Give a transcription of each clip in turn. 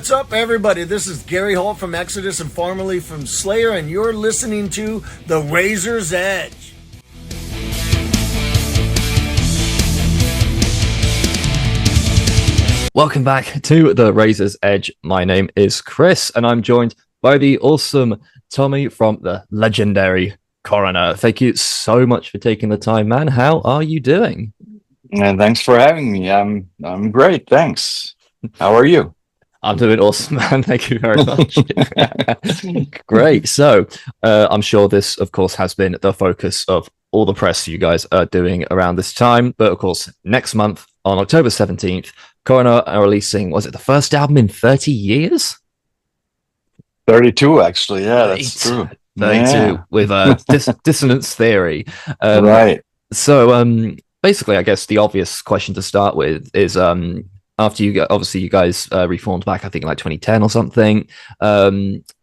what's up, everybody? This is Gary Holt from Exodus and formerly from Slayer, and you're listening to The Razor's Edge. Welcome back to The Razor's Edge. My name is Chris, and I'm joined by the awesome Tommy from the legendary Coroner. Thank you so much for taking the time, man. How are you doing? And thanks for having me. I'm great, thanks. How are you? I'm doing awesome, man. Thank you very much. Great. So, I'm sure this, of course, has been the focus of all the press you guys are doing around this time. But of course, next month on October 17th, Coroner are releasing, was it the first album in 30 years? 32, actually. Yeah, that's true. 32 with Dissonance Theory. Right. So, basically, I guess the obvious question to start with is after you obviously you guys reformed back, I think like 2010 or something.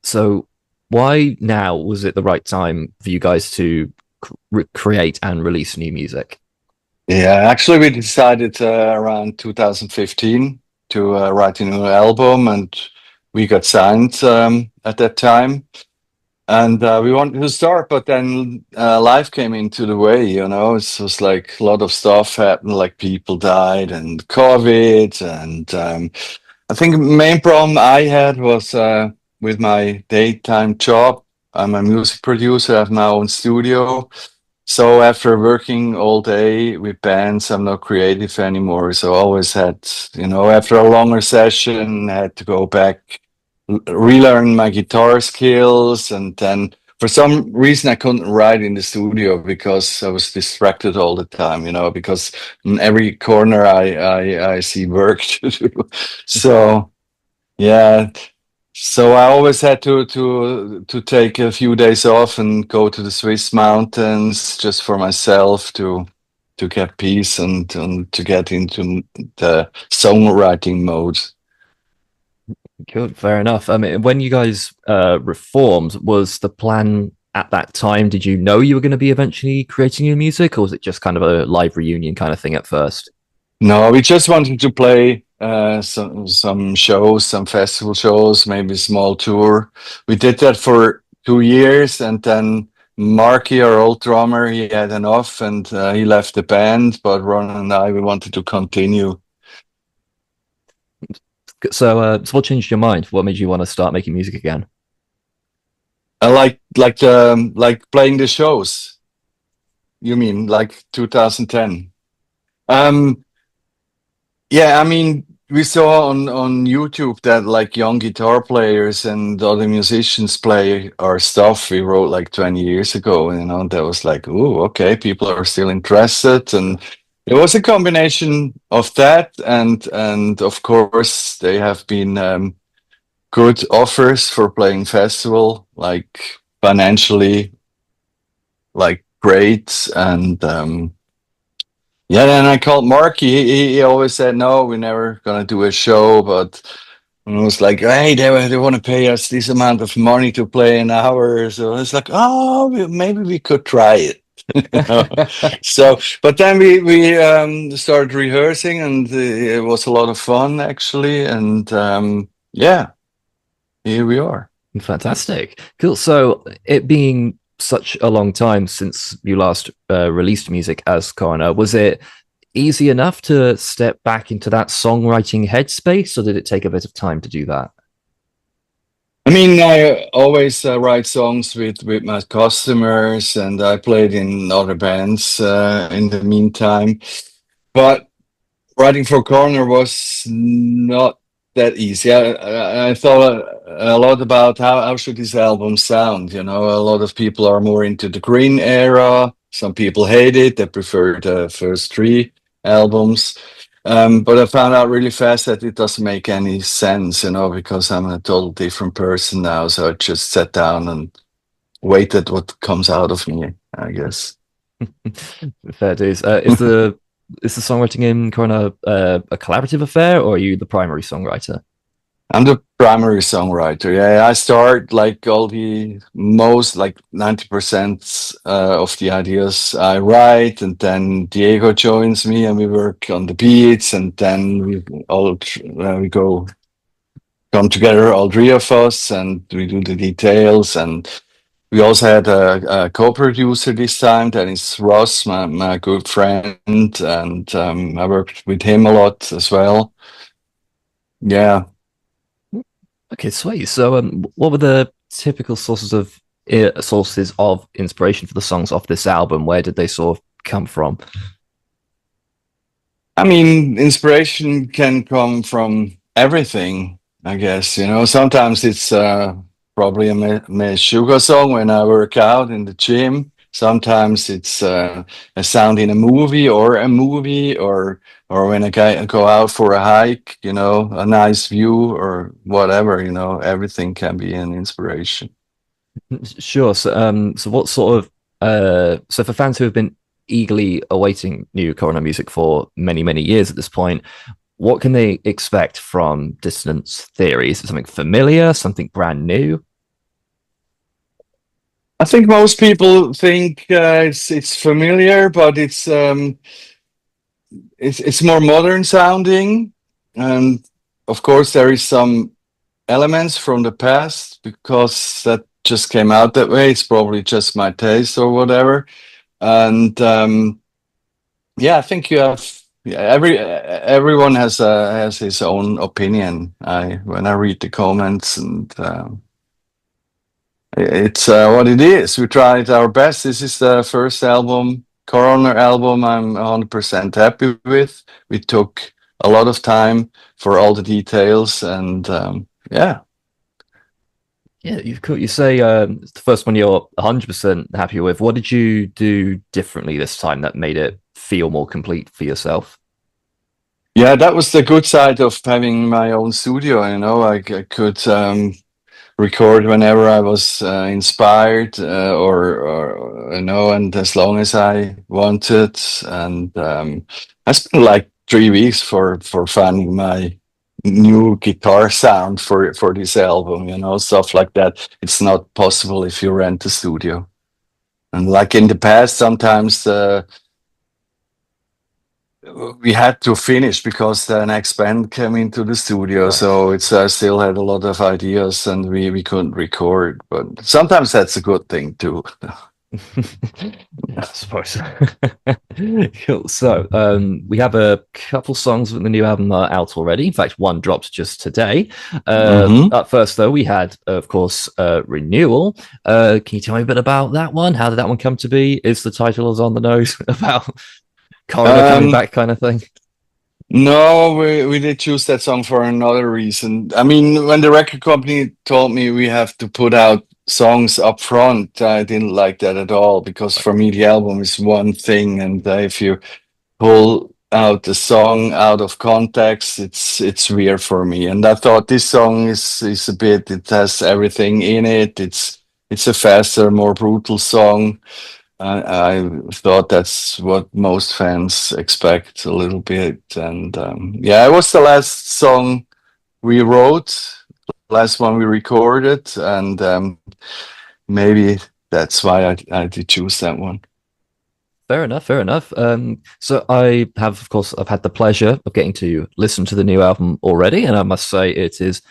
So why now was it the right time for you guys to create and release new music? Yeah, actually, we decided around 2015 to write a new album, and we got signed at that time. And we wanted to start, but then life came into the way, you know. It was like a lot of stuff happened, like people died and COVID. And I think the main problem I had was with my daytime job. I'm a music producer, I have my own studio. So after working all day with bands, I'm not creative anymore. So I always had, you know, after a longer session, I had to go back, relearn my guitar skills, and then for some reason I couldn't write in the studio because I was distracted all the time, you know, because in every corner I see work to do. So yeah, so I always had to take a few days off and go to the Swiss mountains just for myself to get peace and to get into the songwriting mode. Good, fair enough. I mean, when you guys reformed, was the plan at that time? Did you know you were going to be eventually creating new music, or was it just kind of a live reunion kind of thing at first? No, we just wanted to play some shows, some festival shows, maybe a small tour. We did that for 2 years, and then Marky, our old drummer, he had enough, and he left the band. But Ron and I, we wanted to continue. So what changed your mind? What made you want to start making music again? I like playing the shows. You mean like 2010? Yeah, I mean, we saw on YouTube that like young guitar players and other musicians play our stuff we wrote like 20 years ago. You know, that was like, oh, okay, people are still interested, and it was a combination of that, and of course they have been good offers for playing festival, like financially, like great, and yeah. Then I called Mark. He always said no, we're never gonna do a show, but I was like, hey, they want to pay us this amount of money to play an hour, so it's like, oh, maybe we could try it. So, but then we started rehearsing, and it was a lot of fun actually, and yeah, here we are. Fantastic, cool. So it being such a long time since you last released music as Coroner, was it easy enough to step back into that songwriting headspace, or did it take a bit of time to do that? I mean, I always write songs with my customers, and I played in other bands in the meantime. But writing for Coroner was not that easy. I thought a lot about how should this album sound. You know, a lot of people are more into the Green era. Some people hate it. They prefer the first three albums. But I found out really fast that it doesn't make any sense, you know, because I'm a total different person now. So I just sat down and waited what comes out of me, I guess. Fair dues. Is the songwriting in Coroner a collaborative affair, or are you the primary songwriter? I'm the primary songwriter. Yeah, I start like most like 90% of the ideas I write, and then Diego joins me and we work on the beats, and then we go come together, all three of us, and we do the details. And we also had a co-producer this time. That is Ross, my good friend, and I worked with him a lot as well. Yeah. Okay, sweet. So, what were the typical sources of inspiration for the songs off this album? Where did they sort of come from? I mean, inspiration can come from everything, I guess. You know, sometimes it's probably a Meshuggah song when I work out in the gym. Sometimes it's a sound in a movie, or when I go out for a hike, you know, a nice view or whatever, you know, everything can be an inspiration. Sure. So what sort of so for fans who have been eagerly awaiting new Coroner music for many, many years at this point, what can they expect from Dissonance Theory? Is it something familiar, something brand new? I think most people think it's familiar, but it's more modern sounding, and of course there is some elements from the past because that just came out that way. It's probably just my taste or whatever, and yeah, I think you have. Yeah, everyone has his own opinion. When I read the comments, and it's what it is. We tried our best. This is the first album, Coroner album, I'm 100% happy with. We took a lot of time for all the details, and yeah. Yeah, you say it's the first one you're 100% happy with. What did you do differently this time that made it feel more complete for yourself? Yeah, that was the good side of having my own studio. You know, I could record whenever I was inspired, or you know, and as long as I wanted. And I spent like 3 weeks for finding my new guitar sound for this album. You know, stuff like that. It's not possible if you rent a studio. And like in the past, sometimes we had to finish because the next band came into the studio. Right. So it's I still had a lot of ideas, and we couldn't record. But sometimes that's a good thing too. Yeah, I suppose. Cool. So, we have a couple songs with the new album out already. In fact, one dropped just today. Mhm. Up first, though, we had, of course, Renewal. Can you tell me a bit about that one? How did that one come to be? Is the title is on the nose about Coroner coming Um, back, kind of thing? no, we did choose that song for another reason. I mean, when the record company told me we have to put out songs up front, I didn't like that at all because for me the album is one thing, and if you pull out the song out of context, it's weird for me. And I thought this song is a bit. It has everything in it. It's a faster, more brutal song. I thought that's what most fans expect a little bit. And yeah, it was the last song we wrote, last one we recorded, and maybe that's why I did choose that one. Fair enough, fair enough. So I have, of course, I've had the pleasure of getting to listen to the new album already, and I must say it is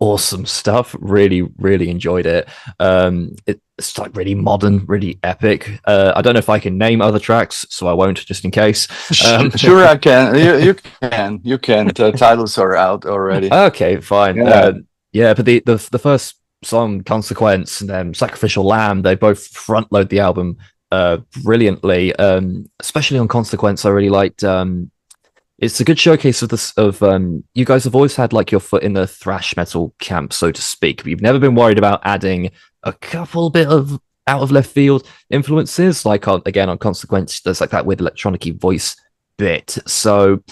awesome stuff. Really, really enjoyed it. It's like really modern, really epic. I don't know if I can name other tracks, so I won't, just in case. Sure, I can. You can. You can. The titles are out already. Okay, fine. Yeah. Yeah, but the first song, Consequence, and then Sacrificial Lamb, they both front load the album brilliantly. Especially on Consequence, I really liked. It's a good showcase of this. You guys have always had like your foot in the thrash metal camp, so to speak. But you've never been worried about adding a couple bit of out of left field influences, like again on Consequence. There's like that weird electronic voice bit. So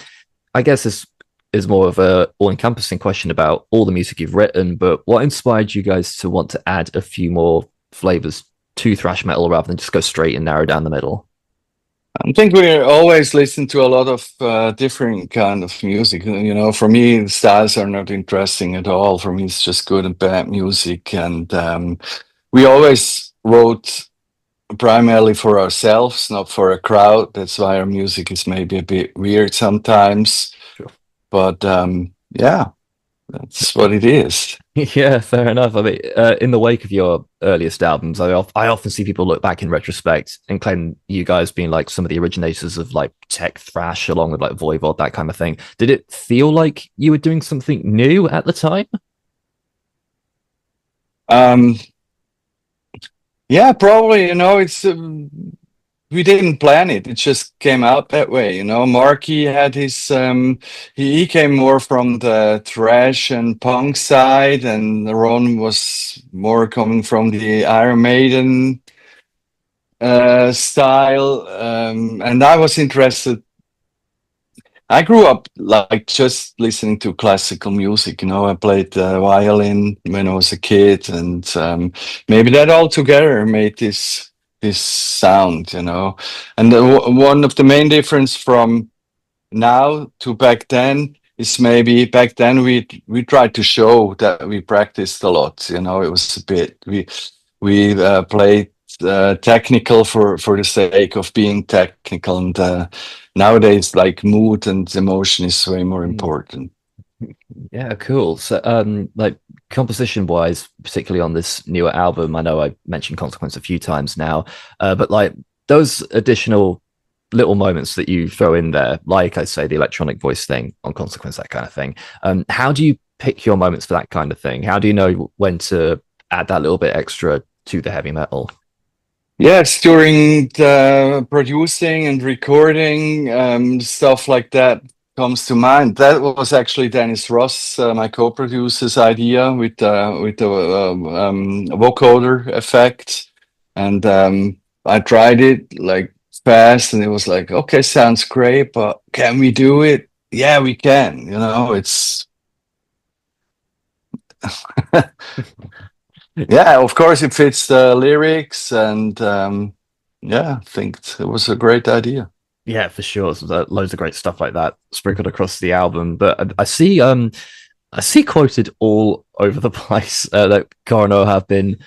I guess this is more of a all-encompassing question about all the music you've written. But what inspired you guys to want to add a few more flavors to thrash metal rather than just go straight and narrow down the middle? I think we always listen to a lot of different kind of music. You know, for me, the styles are not interesting at all. For me, it's just good and bad music, and we always wrote primarily for ourselves, not for a crowd. That's why our music is maybe a bit weird sometimes. Sure. But yeah, That's what it is. Yeah, fair enough. I mean, in the wake of your earliest albums, I often see people look back in retrospect and claim you guys being like some of the originators of like tech thrash, along with like Voivod, that kind of thing. Did it feel like you were doing something new at the time? Um, yeah, probably. It's we didn't plan it. It just came out that way. Marky had his he came more from the thrash and punk side, and Ron was more coming from the Iron Maiden style. And I was interested. I grew up like just listening to classical music. I played violin when I was a kid, and maybe that all together made this sound. And one of the main difference from now to back then is maybe back then we tried to show that we practiced a lot. It was a bit we played technical for the sake of being technical, and nowadays like mood and emotion is way more important. Yeah, cool. So, like composition wise, particularly on this newer album, I know I mentioned Consequence a few times now, but like those additional little moments that you throw in there, like I say, the electronic voice thing on Consequence, that kind of thing. How do you pick your moments for that kind of thing? How do you know when to add that little bit extra to the heavy metal? Yes, during the producing and recording, stuff like that comes to mind. That was actually Dennis Ross, my co-producer's idea with the vocoder effect, and I tried it like fast, and it was like, okay, sounds great, but can we do it? Yeah, we can. It's yeah, of course it fits the lyrics, and yeah, I think it was a great idea. Yeah, for sure. So loads of great stuff like that sprinkled across the album. But I see quoted all over the place that Coroner have been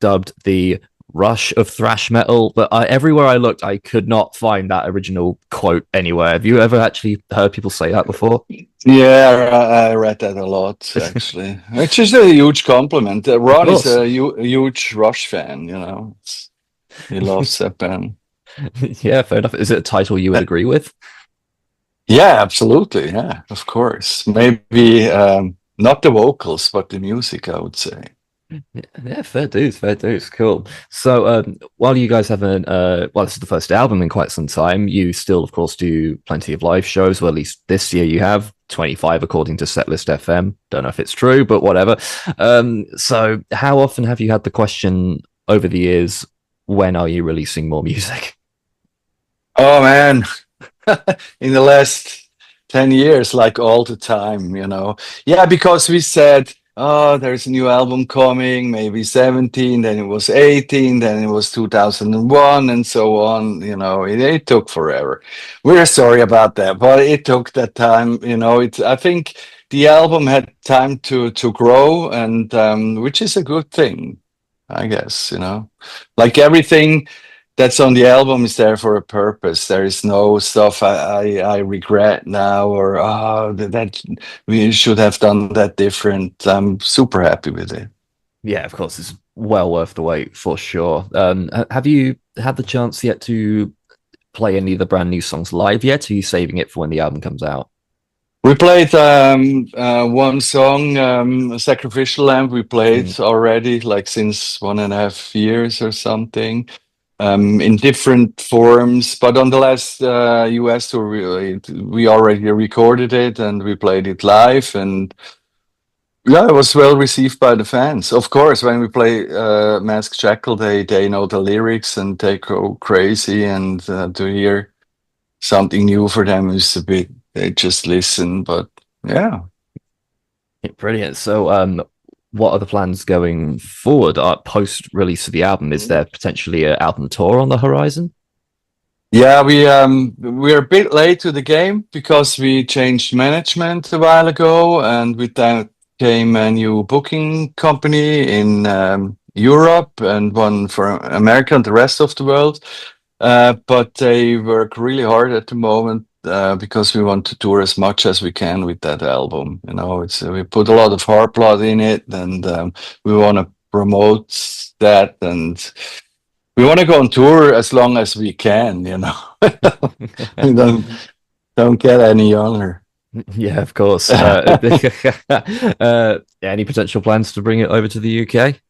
dubbed the rush of thrash metal. But everywhere I looked, I could not find that original quote anywhere. Have you ever actually heard people say that before? Yeah, I read that a lot actually, which is a huge compliment. Ron is a huge Rush fan. He loves that band. Yeah, fair enough. Is it a title you would agree with? Yeah, absolutely. Yeah, of course. Maybe not the vocals, but the music, I would say. Yeah, fair dues, fair dues. Cool. So, while you guys haven't, well, this is the first album in quite some time, you still, of course, do plenty of live shows. Well, at least this year you have 25, according to Setlist FM. Don't know if it's true, but whatever. So, how often have you had the question over the years, when are you releasing more music? Oh man, in the last 10 years, like all the time. Yeah, because we said, oh, there's a new album coming, maybe 17, then it was 18, then it was 2001, and so on. It took forever. We're sorry about that, but it took that time. I think the album had time to grow, and which is a good thing, I guess. Like everything that's on the album is there for a purpose. There is no stuff I regret now, or that we should have done that different. I'm super happy with it. Yeah, of course, it's well worth the wait for sure. Have you had the chance yet to play any of the brand new songs live yet? Or are you saving it for when the album comes out? We played one song, Sacrificial Lamb. We played already like since 1.5 years or something. In different forms, but on the last US tour, we already recorded it and we played it live, and yeah, it was well received by the fans. Of course, when we play Mask Jackal, they know the lyrics and they go crazy, and to hear something new for them is a bit, they just listen, but yeah. Brilliant. So, what are the plans going forward? Post release of the album, is there potentially an album tour on the horizon? Yeah, we're a bit late to the game because we changed management a while ago, and with that came a new booking company in Europe and one for America and the rest of the world. But they work really hard at the moment because we want to tour as much as we can with that album. You know, it's we put a lot of heart blood in it, and we want to promote that, and we want to go on tour as long as we can. You know, we don't get any younger. Yeah, of course. Any potential plans to bring it over to the UK?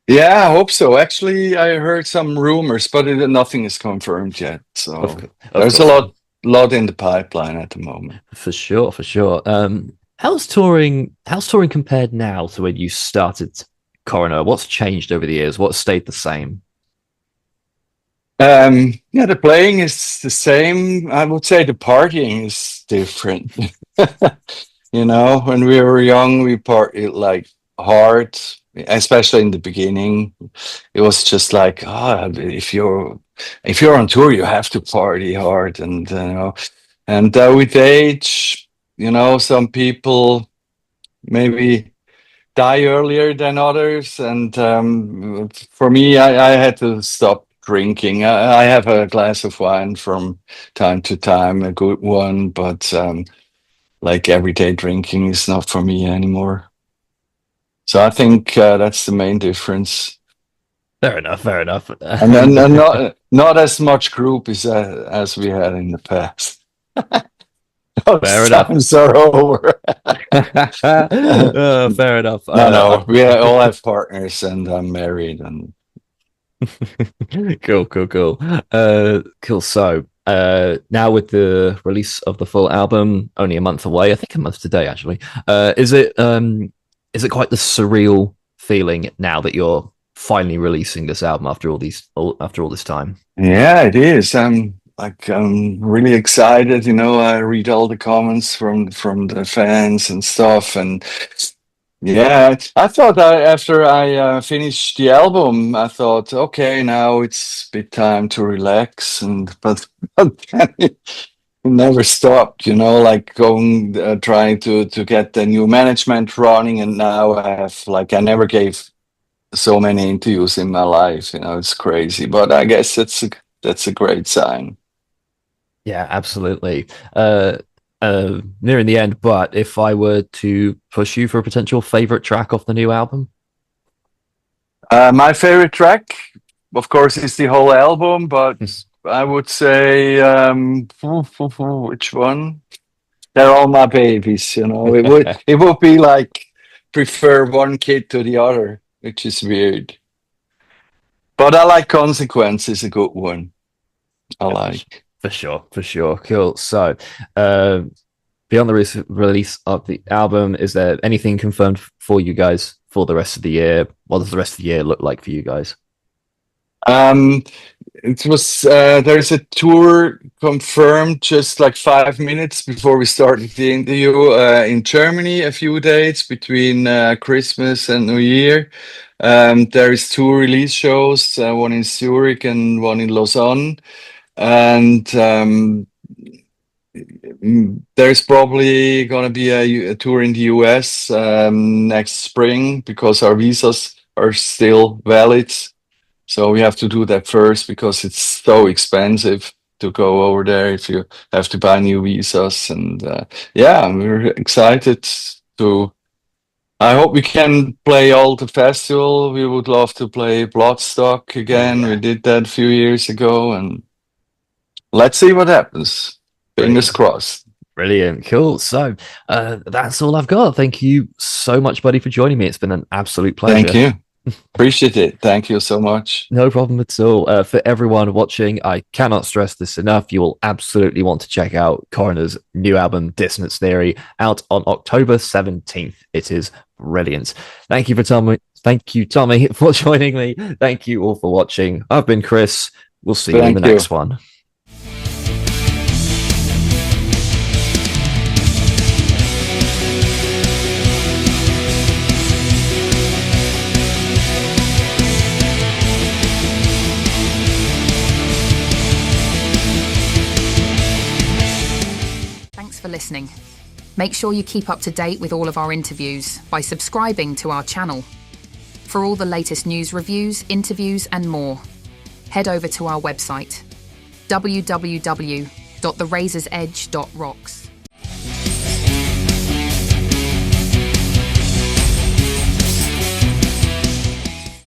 Yeah, I hope so. Actually, I heard some rumors, but nothing is confirmed yet. So Of there's course. a lot in the pipeline at the moment. For sure, for sure. How's touring compared now to when you started Coroner? What's changed over the years? What's stayed the same? Yeah, the playing is the same. I would say the partying is different. You know, when we were young, we partied like hard, especially in the beginning. It was just like, if you're on tour, you have to party hard, and you know, and with age, you know, some people maybe die earlier than others, and for me, I had to stop drinking. I have a glass of wine from time to time, a good one, but like everyday drinking is not for me anymore. So I think that's the main difference. Fair enough, fair enough. And then not as much group as we had in the past. Fair enough. Times are over. Fair enough. No, we all have partners, and I'm married. And cool. Cool. So, now with the release of the full album, only a month away, I think a month today, actually. Is it quite the surreal feeling now that you're finally releasing this album after all this time? yeah, it is. I'm really excited. You know, I read all the comments from the fans and stuff, and yeah, I thought after I finished the album, I thought, okay, now it's a bit time to relax, but then it never stopped. You know, like going trying to get the new management running, and now I never gave so many interviews in my life. You know, it's crazy, but I guess that's a great sign. Yeah, absolutely. Nearing the end, but if I were to push you for a potential favorite track off the new album? My favorite track, of course, is the whole album, but I would say, which one? They're all my babies, you know. It would be like prefer one kid to the other, which is weird. But I like Consequence is a good one. I like. For sure. Cool. So, beyond the release of the album, is there anything confirmed for you guys for the rest of the year? What does the rest of the year look like for you guys? It was there's a tour confirmed just like 5 minutes before we started the interview in Germany. A few dates between Christmas and New Year. There is two release shows, one in Zurich and one in Lausanne, and there's probably gonna be a tour in the US next spring because our visas are still valid. So we have to do that first because it's so expensive to go over there if you have to buy new visas. And yeah, we're excited to. I hope we can play all the festival. We would love to play Bloodstock again. We did that a few years ago, and let's see what happens. Fingers crossed. Brilliant. Cool. So that's all I've got. Thank you so much, buddy, for joining me. It's been an absolute pleasure. Thank you. Appreciate it. Thank you so much. No problem at all. For everyone watching, I cannot stress this enough. You will absolutely want to check out Coroner's new album, Dissonance Theory, out on October 17th. It is brilliant. Thank you, Tommy, for joining me. Thank you all for watching. I've been Chris. We'll see you in the next one. For listening. Make sure you keep up to date with all of our interviews by subscribing to our channel. For all the latest news, reviews, interviews and more, head over to our website www.thrash.com. www.therazorsedge.rocks.